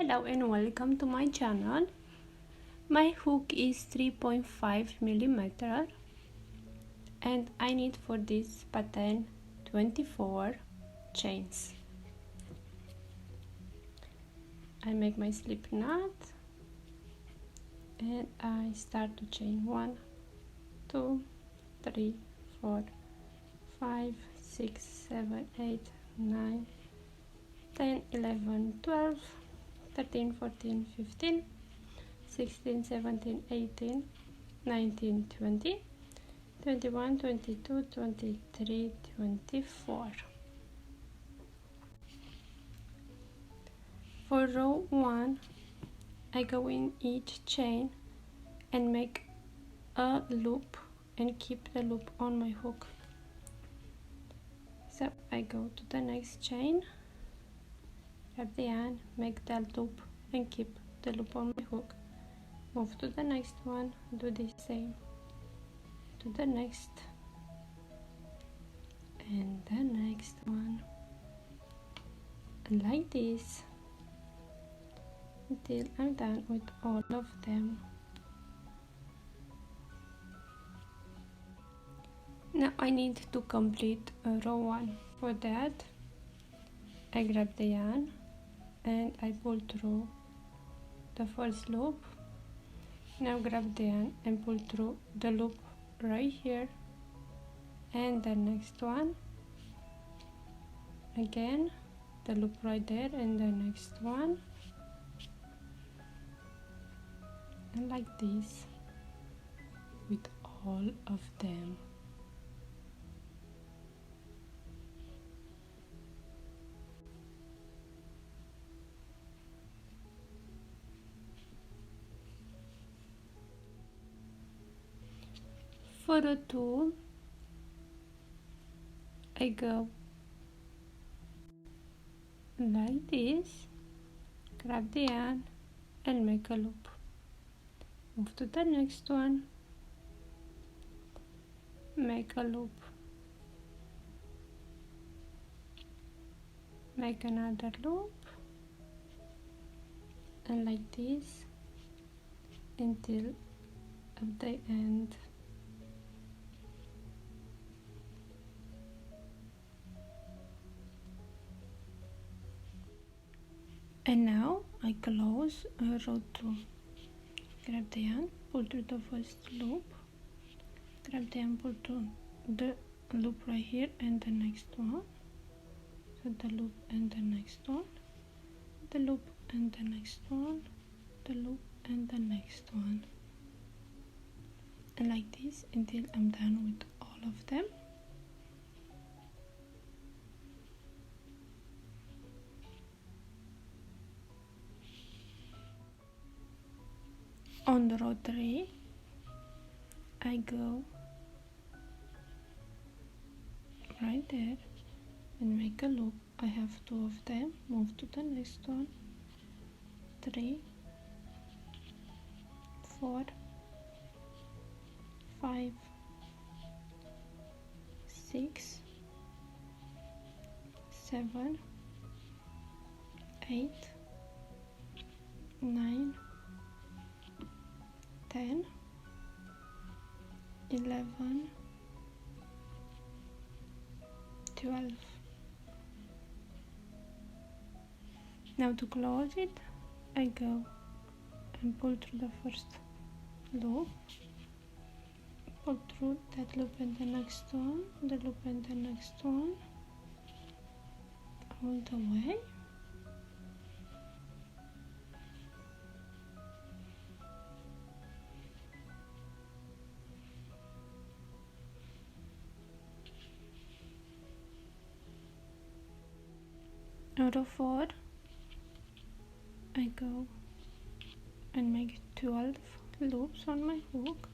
Hello and welcome to my channel. My hook is 3.5 millimeter and I need for this pattern 24 chains. I make my slip knot and I start to chain 1, 2, 3, 4, 5, 6, 7, 8, 9, 10, 11, 12, 13, 14, 15, 16, 17, 18, 19, 20, 21, 22, 23, 24. For row 1, I go in each chain and make a loop and keep the loop on my hook. So I go to the next chain, grab the yarn, make that loop and keep the loop on my hook. Move to the next one, do the same, to the next and the next one, and like this until I'm done with all of them. Now I need to complete row 1. For that I grab the yarn and I pull through the first loop. Now grab the yarn and pull through the loop right here and the next one, again the loop right there and the next one, and like this with all of them. For the tool, I go like this, grab the yarn and make a loop. Move to the next one, make a loop, make another loop, and like this until at the end. And now I close row 2. Grab the yarn, pull through the first loop, grab the yarn, pull through the loop right here and the next one, so the loop and the next one, the loop and the next one, the loop and the next one, and like this until I'm done with all of them. On the row 3, I go right there and make a loop. I have 2 of them, move to the next one, 3, 4, 5, 6, 7, 8, 9, 10, 11, 12. Now to close it, I go and pull through the first loop, pull through that loop and the next one, the loop and the next one, all the way. Row 4, I go and make 12 loops on my hook.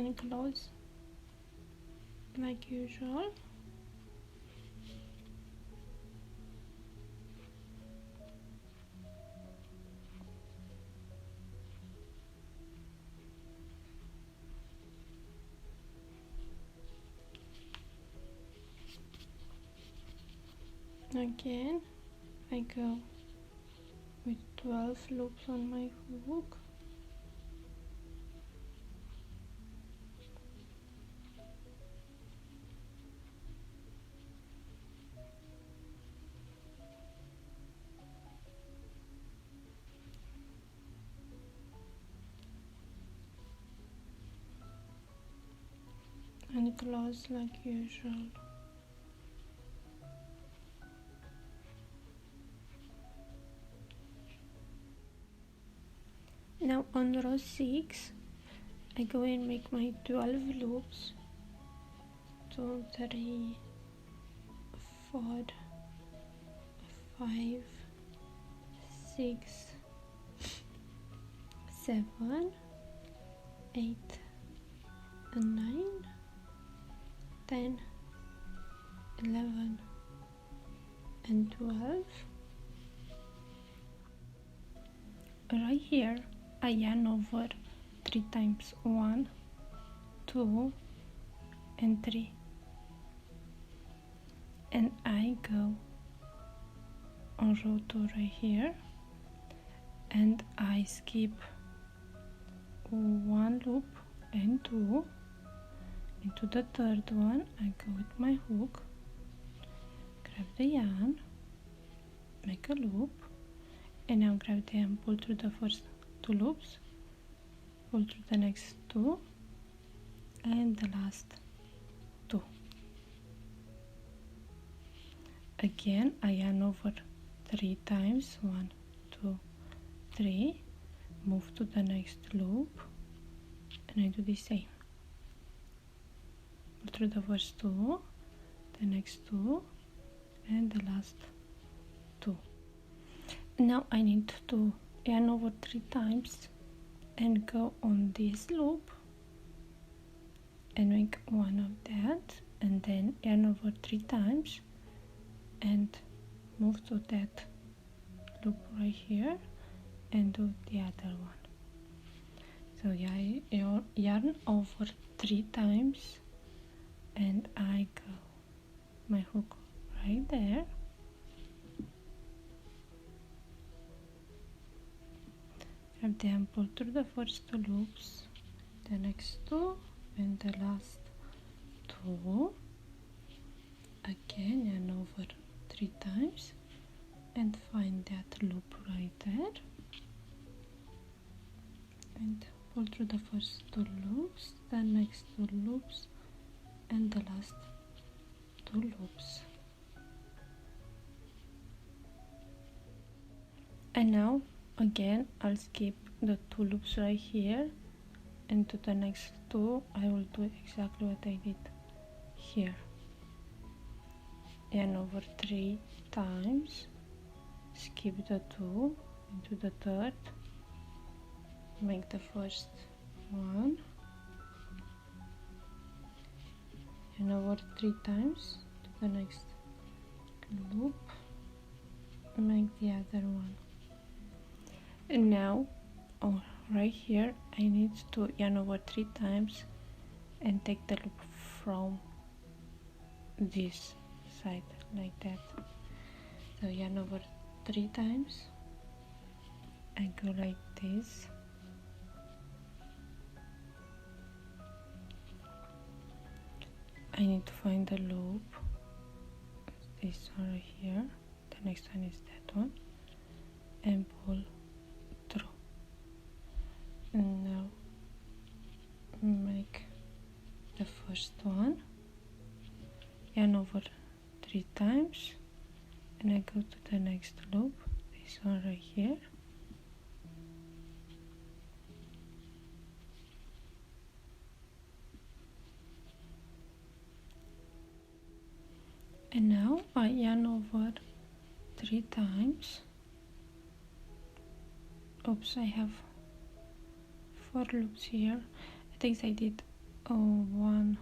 and close like usual. Again, I go with 12 loops on my hook. And close like usual. Now on row 6, I go and make my 12 loops. 2, 3, 4, 5, 6, 7, 8, and 9, 10, 11, and 12. Right here I yarn over 3 times, 1, 2, and 3, and I go on row 2 right here, and I skip 1 loop and 2 into the third one. I go with my hook, grab the yarn, make a loop, and now grab the yarn, pull through the first 2 loops, pull through the next 2, and the last 2. Again I yarn over 3 times, 1, 2, 3, move to the next loop, and I do the same. Pull through the first 2, the next 2, and the last 2. Now I need to yarn over 3 times and go on this loop and make one of that, and then yarn over 3 times and move to that loop right here and do the other one. So yeah, I yarn over 3 times and I go my hook right there, grab the yarn, pull through the first 2 loops, the next 2, and the last 2. Again yarn over 3 times and find that loop right there, and pull through the first 2 loops, the next 2 loops, and the last 2 loops. And now again I'll skip the 2 loops right here, and to the next 2 I will do exactly what I did here. Yarn over 3 times, skip the 2 into the third, make the first one, yarn over 3 times to the next loop, make the other one. And now right here I need to yarn over 3 times and take the loop from this side like that. So yarn over 3 times, I go like this, I need to find the loop, this one right here, the next one is that one, and pull through. And now make the first one, yarn over 3 times, and I go to the next loop, this one right here, and now I yarn over 3 times. Oops, I have 4 loops here. I think I did one,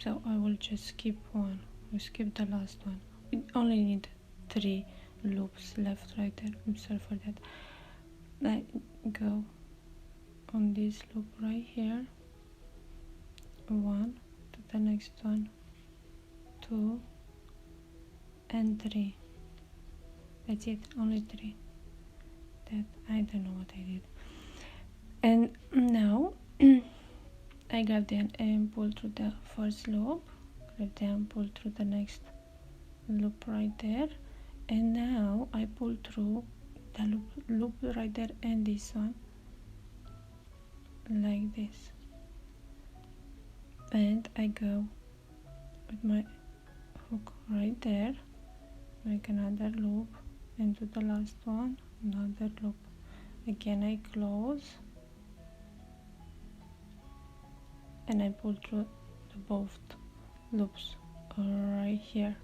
so I will just skip one. We skip the last one. We only need 3 loops left right there. I'm sorry for that. I go on this loop right here, 1 to the next one, 2 and 3. That's it, only 3. That I don't know what I did. And now I grab the end and pull through the first loop, grab the end, pull through the next loop right there, and now I pull through the loop right there and this one like this, and I go with my hook right there, make another loop, and to the last one another loop. Again I close and I pull through the both loops right here,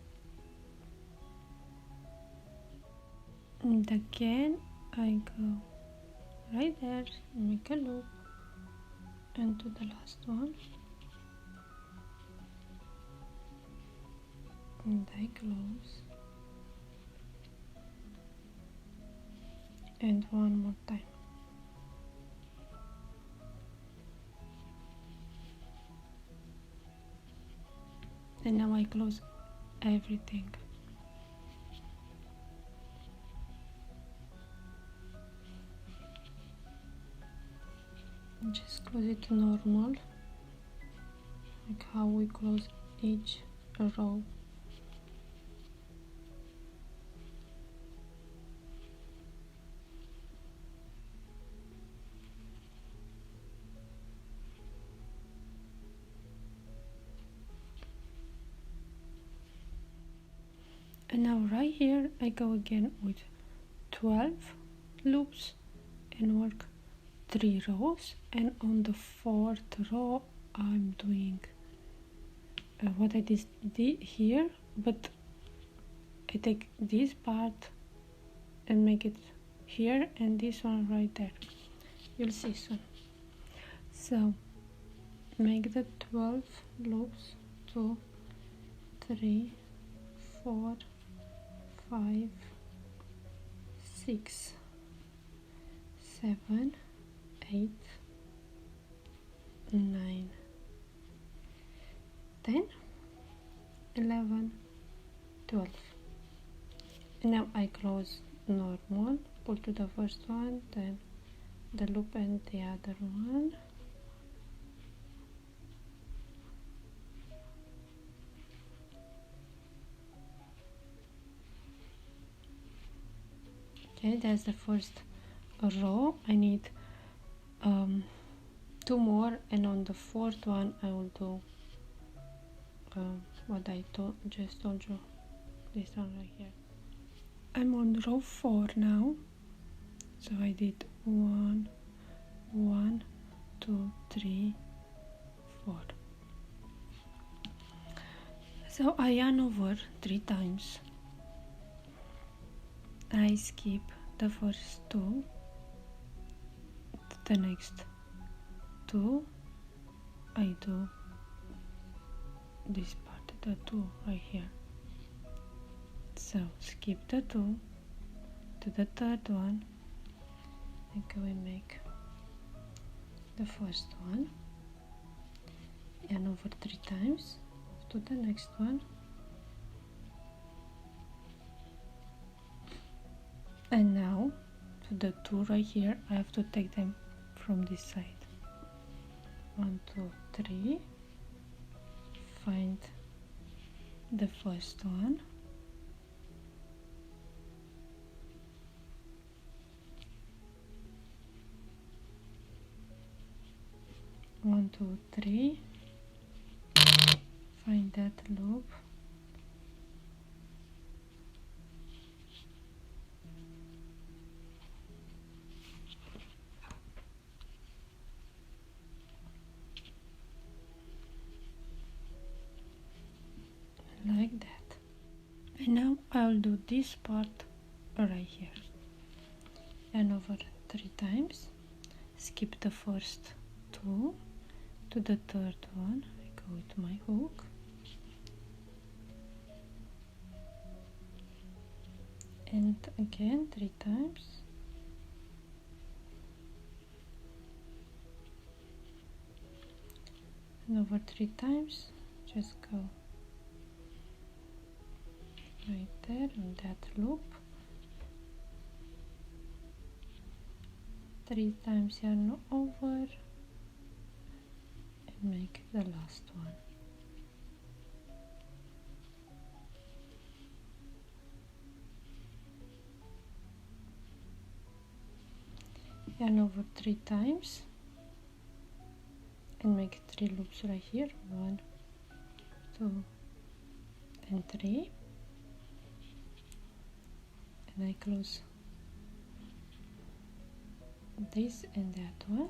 and again I go right there, make a loop, and to the last one, and I close, and one more time. And now I close everything. Just close it normal, like how we close each row. And now right here I go again with 12 loops and work 3 rows, and on the 4th row I'm doing what I did here, but I take this part and make it here and this one right there. You'll see soon. So make the 12 loops, 2, 3, 4, 5, 6, 7, 8, 9, 10, 11, 12. And now I close normal, pull to the first one, then the loop and the other one. Okay, that's the first row. I need 2 more, and on the 4th one I will do what I just told you, this one right here. I'm on row 4 now, so I did 1, 1, 2, 3, 4. So I yarn over 3 times. I skip the first 2, the next 2 I do this part, the 2 right here. So skip the 2 to the 3rd one, and go and make the first one, yarn over 3 times, to the next one, and now to the 2 right here I have to take them from this side. 1, 2, 3, find the first one, one, 2, 3, find that loop, like that. And now I'll do this part right here, and over 3 times, skip the first 2, to the third one. I go with my hook and again 3 times, and over 3 times just go right there on that loop, 3 times yarn over and make the last one. Yarn over 3 times and make 3 loops right here, 1, 2 and 3, and I close this and that one.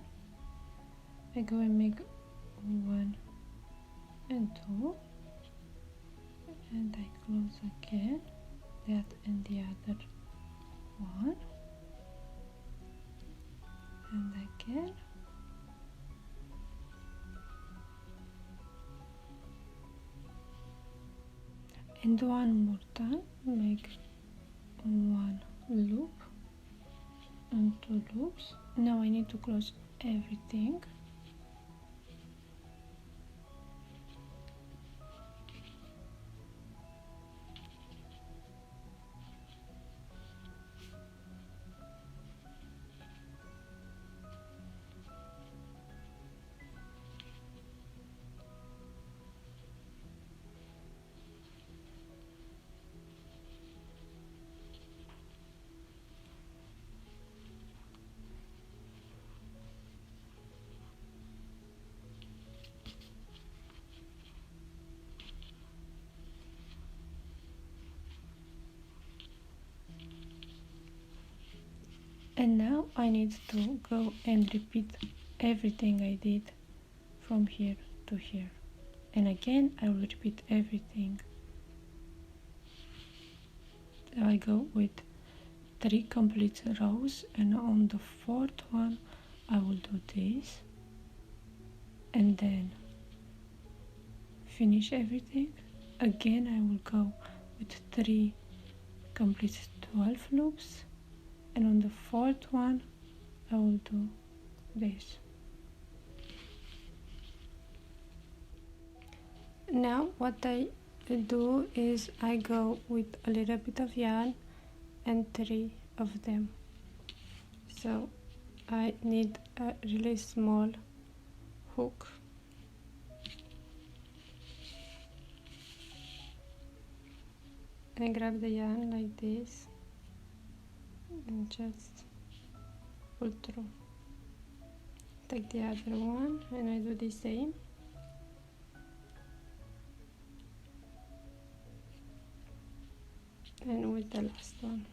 I go and make 1 and 2, and I close again that and the other one, and again, and one more time make 1 loop and 2 loops. Now I need to close everything. And now I need to go and repeat everything I did from here to here. And again, I will repeat everything. So I go with 3 complete rows, and on the 4th one, I will do this. And then finish everything. Again, I will go with 3 complete 12 loops. And on the 4th one, I will do this. Now what I do is I go with a little bit of yarn and 3 of them. So I need a really small hook. I grab the yarn like this and just pull through. Take the other one and I do the same. And with the last one.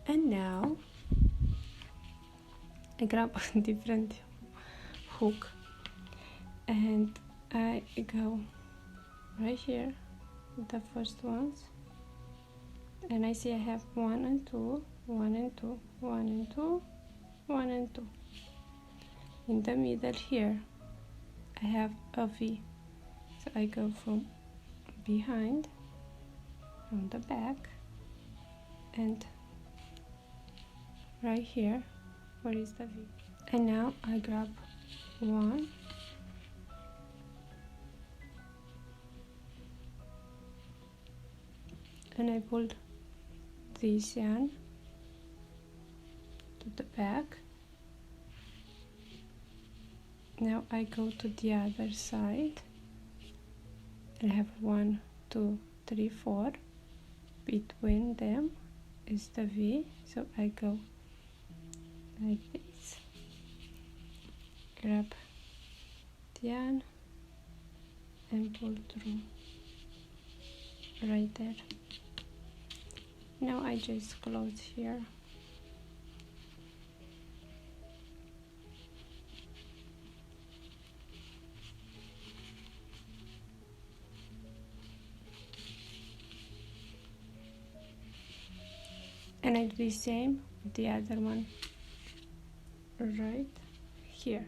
And now I grab a different hook and I go right here with the first ones, and I see I have 1 and 2, 1 and 2, 1 and 2, 1 and 2. In the middle here I have a V, so I go from behind, from the back, and right here where is the V, and now I grab 1 and I pull this yarn to the back. Now I go to the other side and have 1, 2, 3, 4. Between them is the V, so I go like this, grab the yarn and pull through right there. Now I just close here. and I do the same with the other one right here.